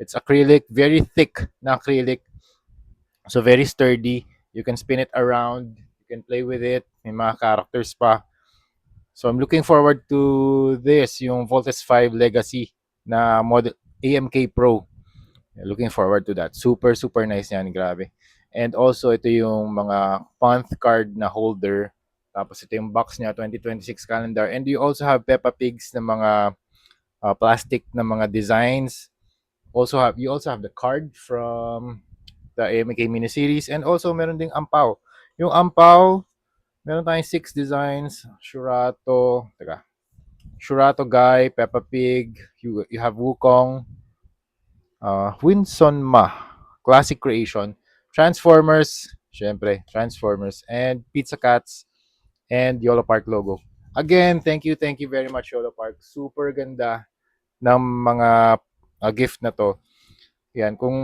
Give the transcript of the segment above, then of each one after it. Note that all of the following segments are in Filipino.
It's acrylic, very thick na acrylic. So very sturdy. You can spin it around. You can play with it. May mga characters pa. So I'm looking forward to this, yung Voltes 5 Legacy na model AMK Pro. Looking forward to that. Super, super nice yan. Grabe. And also, ito yung mga Ponth card na holder. Tapos ito yung box niya, 2026 calendar. And you also have Peppa Pigs na mga plastic na mga designs. You also have the card from the AMK miniseries. And also, meron ding ampaw. Yung ampaw, meron tayong 6 designs. Shurato Guy, Peppa Pig. You have Wukong, Winsonma, Classic Creation, Transformers, syempre, Transformers, and Pizza Cats, and Yolo Park logo. Again, thank you very much, Yolo Park. Super ganda ng mga gift na to. Yan, kung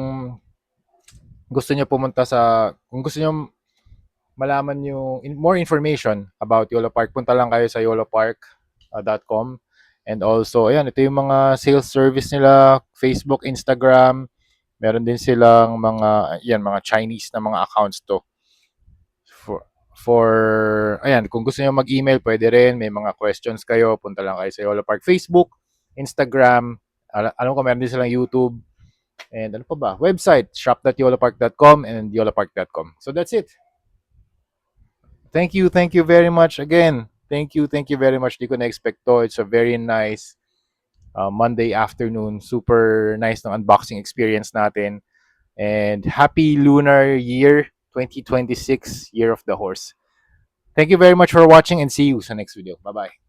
gusto niyo malaman yung more information about Yolo Park, punta lang kayo sa yolopark.com. And also, ayan, ito yung mga sales service nila, Facebook, Instagram. Meron din silang mga Chinese na mga accounts to. Ayan, kung gusto niyo mag-email, pwede rin. May mga questions kayo, punta lang kayo sa Yolo Park Facebook, Instagram. Alam ko meron din silang YouTube. And ano pa ba? Website, shop.yolopark.com and yolopark.com. So that's it. Thank you very much again. Thank you very much. Di ko na-expect to. It's a very nice Monday afternoon. Super nice ng unboxing experience natin. And happy lunar year 2026, Year of the Horse. Thank you very much for watching and see you sa next video. Bye-bye.